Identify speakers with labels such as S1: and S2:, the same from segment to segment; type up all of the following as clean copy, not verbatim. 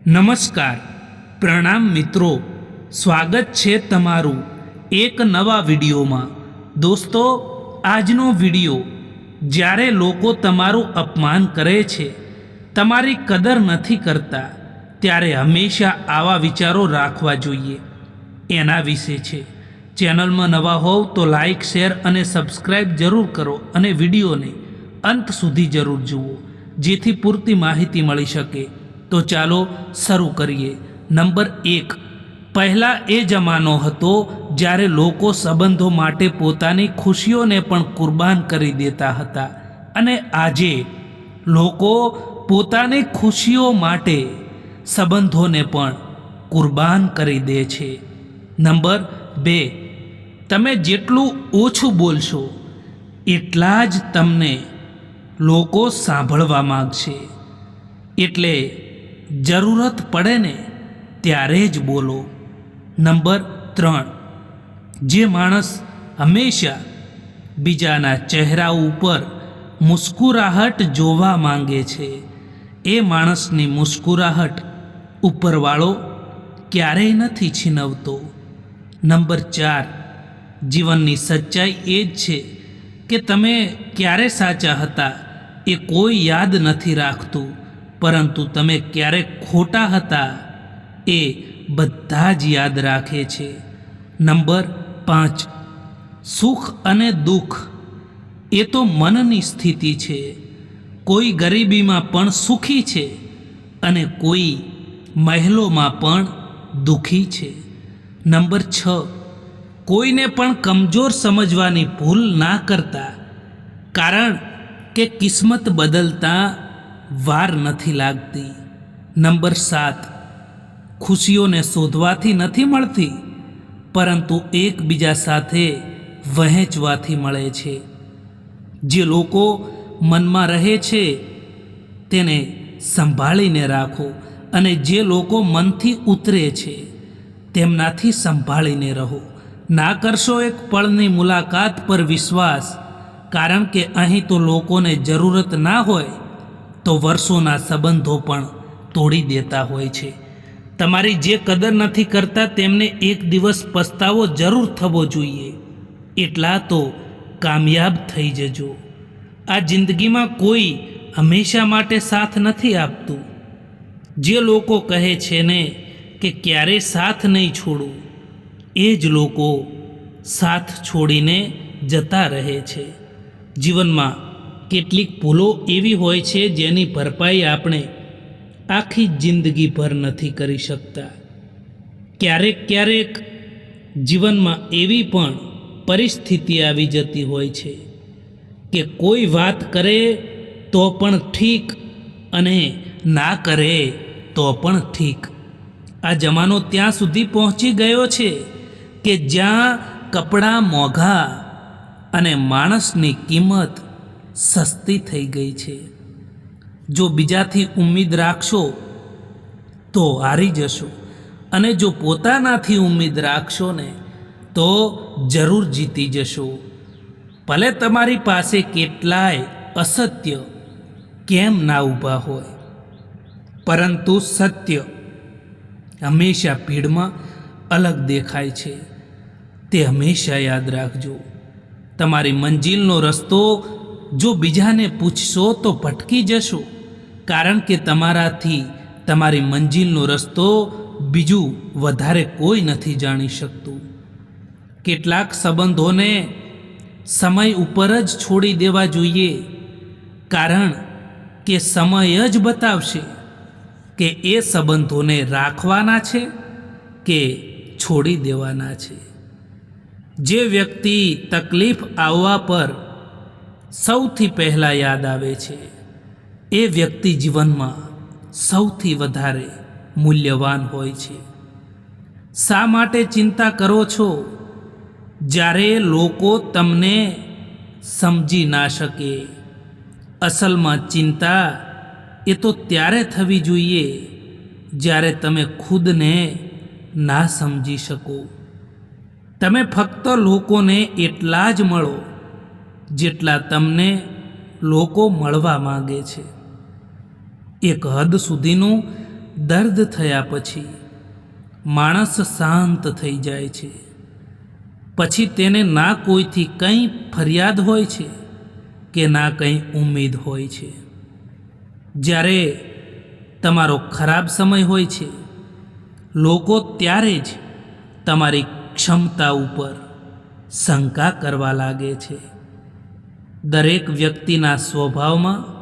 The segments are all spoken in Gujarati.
S1: નમસ્કાર, પ્રણામ મિત્રો, સ્વાગત છે તમારું એક નવા વિડીયોમાં। દોસ્તો, આજનો વિડીયો જ્યારે લોકો તમારું અપમાન કરે છે, તમારી કદર નથી કરતા, ત્યારે હંમેશા આવા વિચારો રાખવા જોઈએ એના વિશે છે। ચેનલમાં નવા હોવ તો લાઈક, શેર અને સબસ્ક્રાઈબ જરૂર કરો અને વિડીયોને અંત સુધી જરૂર જુઓ, જેથી પૂરતી માહિતી મળી શકે। તો ચાલો શરૂ કરીએ। નંબર 1, પહેલાં એ જમાનો હતો જ્યારે લોકો સંબંધો માટે પોતાની ખુશીઓને પણ કુરબાન કરી દેતા હતા, અને આજે લોકો પોતાની ખુશીઓ માટે સંબંધોને પણ કુરબાન કરી દે છે। નંબર 2, તમે જેટલું ઓછું બોલશો એટલા જ તમને લોકો સાંભળવા માગશે, એટલે જરૂરત પડે ને ત્યારે જ બોલો। નંબર 3, જે માણસ હંમેશા બીજાના ચહેરા ઉપર મુસ્કુરાહટ જોવા માંગે છે, એ માણસની મુસ્કુરાહટ ઉપરવાળો ક્યારેય નથી છીનવતો। નંબર 4, જીવનની સચ્ચાઈ એ જ છે કે તમે ક્યારે સાચા હતા એ કોઈ યાદ નથી રાખતું, પરંતુ તમે ક્યારે ખોટા હતા એ બધા જ યાદ રાખે છે। નંબર 5, સુખ અને દુઃખ એ તો મનની સ્થિતિ છે। કોઈ ગરીબીમાં પણ સુખી છે અને કોઈ મહેલોમાં પણ દુઃખી છે। નંબર 6, કોઈને પણ કમજોર સમજવાની ભૂલ ના કરતા, કારણ કે કિસ્મત બદલતા વાર નથી લાગતી। નંબર 7, ખુશીઓને શોધવાથી નથી મળતી, પરંતુ એકબીજા સાથે વહેંચવાથી મળે છે। જે લોકો મનમાં રહે છે તેને સંભાળીને રાખો, અને જે લોકો મનથી ઉતરે છે તેમનાથી સંભાળીને રહો। ના કરશો એક પળની મુલાકાત પર વિશ્વાસ, કારણ કે અહીં તો લોકોને જરૂરત ના હોય તો વર્ષોના સંબંધો પણ તોડી દેતા હોય છે। તમારી જે કદર નથી કરતા તેમને એક દિવસ પસ્તાવો જરૂર થવો જોઈએ, એટલા તો કામયાબ થઈ જજો। આ જિંદગીમાં કોઈ હંમેશા માટે સાથ નથી આપતું। જે લોકો કહે છે ને કે ક્યારેય સાથ નહીં છોડું, એ જ લોકો સાથ છોડીને જતા રહે છે। જીવનમાં કેટલીક ભૂલો એવી હોય છે જેની ભરપાઈ આપણે આખી જિંદગી ભર નથી કરી શકતા। ક્યારેક જીવનમાં એવી પણ પરિસ્થિતિ આવી જતી હોય છે કે કોઈ વાત કરે તો પણ ઠીક, અને ના કરે તો પણ ઠીક। આ જમાનો ત્યાં સુધી પહોંચી ગયો છે કે જ્યાં કપડાં મોંઘા અને માણસની કિંમત સસ્તી થઈ ગઈ છે। જો બીજાથી ઉમ્મીદ રાખશો તો હારી જશો, અને જો પોતાનાથી ઉમ્મીદ રાખશો ને તો જરૂર જીતી જશો। ભલે તમારી પાસે કેટલાય અસત્ય કેમ ના ઊભા હોય, પરંતુ સત્ય હંમેશા ભીડમાં અલગ દેખાય છે, તે હંમેશા યાદ રાખજો। તમારી મંજિલનો રસ્તો જો બીજાને પૂછશો તો ભટકી જશો, કારણ કે તમારાથી તમારી મંજિલનો રસ્તો બીજું વધારે કોઈ નથી જાણી શકતું। કેટલાક સંબંધોને સમય ઉપર જ છોડી દેવા જોઈએ, કારણ કે સમય જ બતાવશે કે એ સંબંધોને રાખવાના છે કે છોડી દેવાના છે। જે વ્યક્તિ તકલીફ આવવા પર સૌથી પહેલાં યાદ આવે છે, એ વ્યક્તિ જીવનમાં સૌથી વધારે મૂલ્યવાન હોય છે। શા માટે ચિંતા કરો છો જ્યારે લોકો તમને સમજી ના શકે? અસલમાં ચિંતા એ તો ત્યારે થવી જોઈએ જ્યારે તમે ખુદને ના સમજી શકો। તમે ફક્ત લોકોને એટલા જ મળો જેટલા તમને લોકો મળવા માંગે છે। એક હદ સુધીનું દર્દ થયા પછી માણસ શાંત થઈ જાય છે. પછી તેને ના કોઈથી કંઈ ફરિયાદ હોય છે કે ના કંઈ ઉમ્મીદ હોય છે. જ્યારે તમારો ખરાબ સમય હોય છે, લોકો ત્યારે જ તમારી ક્ષમતા ઉપર શંકા કરવા લાગે છે. દરેક વ્યક્તિના સ્વભાવમાં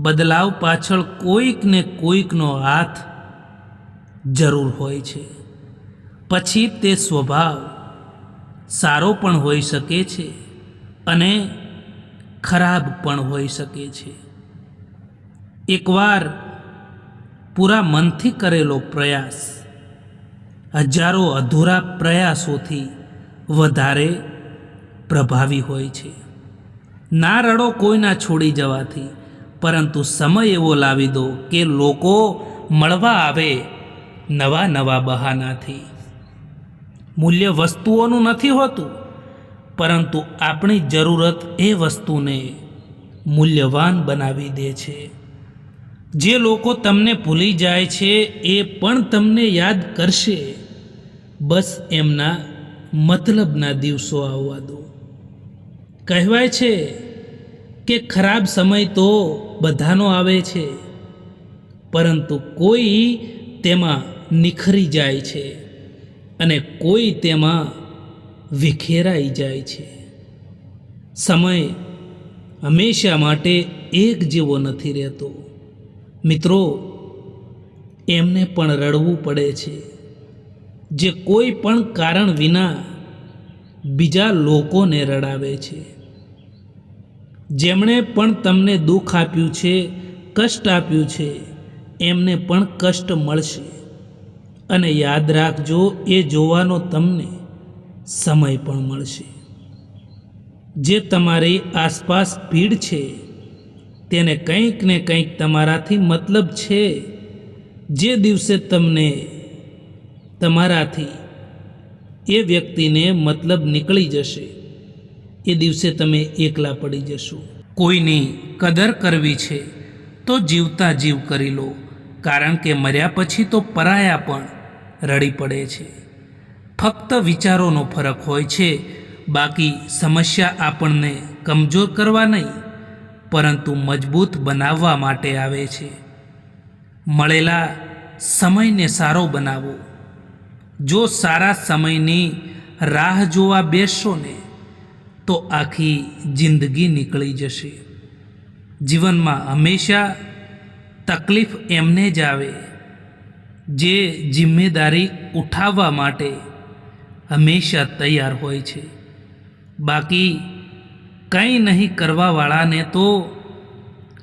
S1: બદલાવ પાછળ કોઈક ને કોઈકનો હાથ જરૂર હોય છે. પછી તે સ્વભાવ સારો પણ હોઈ શકે છે અને ખરાબ પણ હોઈ શકે છે. એકવાર પૂરા મનથી કરેલો પ્રયાસ હજારો અધૂરા પ્રયાસોથી વધારે પ્રભાવી હોય છે. ના રડો કોઈના છોડી જવાથી, પરંતુ સમય એવો લાવી દો કે લોકો મળવા આવે નવા નવા બહાનાથી. મૂલ્ય વસ્તુઓનું નથી હોતું, પરંતુ આપણી જરૂરત એ વસ્તુને મૂલ્યવાન બનાવી દે છે. જે લોકો તમને ભૂલી જાય છે એ પણ તમને યાદ કરશે. બસ એમના મતલબના દિવસો આવવા દો. કહેવાય છે કે ખરાબ સમય તો બધાનો આવે છે, પરંતુ કોઈ તેમાં નિખરી જાય છે અને કોઈ તેમાં વિખેરાઈ જાય છે. સમય હંમેશા માટે એક જેવો નથી રહેતો. મિત્રો, એમને પણ રડવું પડે છે જે કોઈ પણ કારણ વિના બીજા લોકોને રડાવે છે. જેમણે પણ તમને દુઃખ આપ્યું છે, કષ્ટ આપ્યું છે, એમને પણ કષ્ટ મળશે. અને યાદ રાખજો, એ જોવાનો તમને સમય પણ મળશે. જે તમારી આસપાસ ભીડ છે તેને કંઈક ને કંઈક તમારાથી મતલબ છે. જે દિવસે તમને તમારાથી એ વ્યક્તિને મતલબ નીકળી જશે, એ દિવસે તમે એકલા પડી જશો. કોઈની કદર કરવી છે તો જીવતા જીવ કરી લો, કારણ કે મર્યા પછી તો પરાયા પણ રડી પડે છે. ફક્ત વિચારોનો ફરક હોય છે. બાકી સમસ્યા આપણને કમજોર કરવા નહીં, પરંતુ મજબૂત બનાવવા માટે આવે છે. મળેલા સમયને સારો બનાવો. જો સારા સમયની રાહ જોવા બેસશો ને તો આખી જિંદગી નીકળી જશે. જીવનમાં હંમેશા તકલીફ એમને જ આવે જે જિમ્મેદારી ઉઠાવવા માટે હંમેશા તૈયાર હોય છે. બાકી કંઈ નહીં કરવાવાળાને તો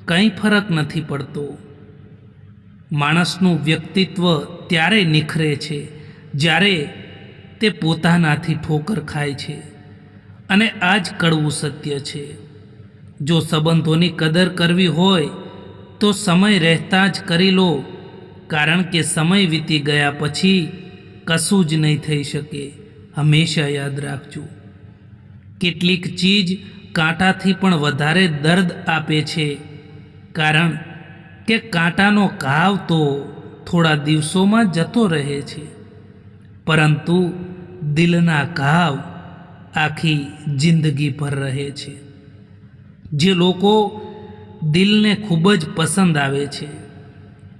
S1: કંઈ ફરક નથી પડતો. માણસનું વ્યક્તિત્વ ત્યારે નિખરે છે જ્યારે તે પોતાનાથી ઠોકર ખાય છે. અને આ જ કડવું સત્ય છે. જો સંબંધોની કદર કરવી હોય તો સમય રહેતા જ કરી લો, કારણ કે સમય વીતી ગયા પછી કશું જ નહીં થઈ શકે. હંમેશા યાદ રાખજો, કેટલીક ચીજ કાંટાથી પણ વધારે દર્દ આપે છે, કારણ કે કાંટાનો ઘાવ તો થોડા દિવસોમાં જતો રહે છે, પરંતુ દિલના ઘાવ આખી જિંદગી ભર રહે છે. જે લોકો દિલને ખૂબ જ પસંદ આવે છે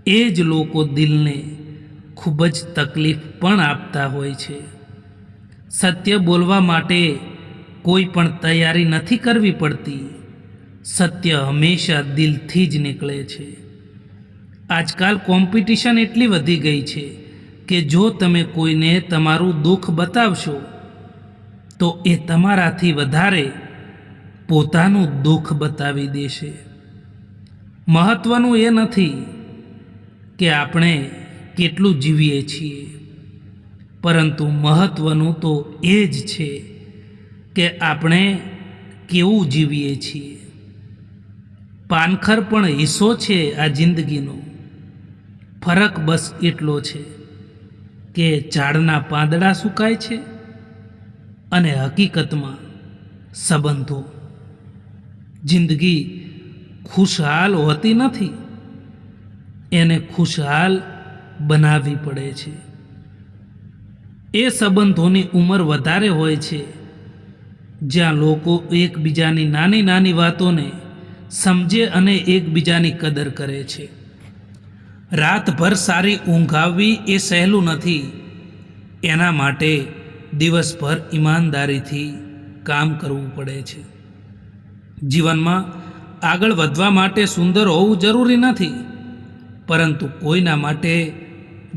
S1: એ જ લોકો દિલને ખૂબ જ તકલીફ પણ આપતા હોય છે. સત્ય બોલવા માટે કોઈ પણ તૈયારી નથી કરવી પડતી. સત્ય હંમેશા દિલથી જ નીકળે છે. આજકાલ કોમ્પિટિશન એટલી વધી ગઈ છે કે જો તમે કોઈને તમારું દુઃખ બતાવશો તો એ તમારાથી વધારે પોતાનું દુઃખ બતાવી દેશે. મહત્વનું એ નથી કે આપણે કેટલું જીવીએ છીએ, પરંતુ મહત્વનું તો એ જ છે કે આપણે કેવું જીવીએ છીએ. પાનખર પણ હિસ્સો છે આ જિંદગીનો. ફરક બસ એટલો છે કે ઝાડના પાંદડા સુકાય છે અને હકીકતમાં સંબંધો. જિંદગી ખુશહાલ હોતી નથી, એને ખુશહાલ બનાવવી પડે છે. એ સંબંધોની ઉંમર વધારે હોય છે જ્યાં લોકો એકબીજાની નાની નાની વાતોને સમજે અને એકબીજાની કદર કરે છે. રાતભર સારી ઊંઘ આવવી એ સહેલું નથી. એના માટે દિવસભર ઈમાનદારીથી કામ કરવું પડે છે. જીવનમાં આગળ વધવા માટે સુંદર હોવું જરૂરી નથી, પરંતુ કોઈના માટે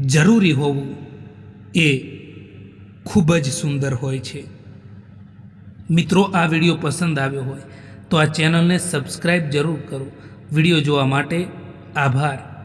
S1: જરૂરી હોવું એ ખૂબ જ સુંદર હોય છે. મિત્રો, આ વિડીયો પસંદ આવ્યો હોય તો આ ચેનલને સબસ્ક્રાઈબ જરૂર કરો. વિડીયો જોવા માટે આભાર.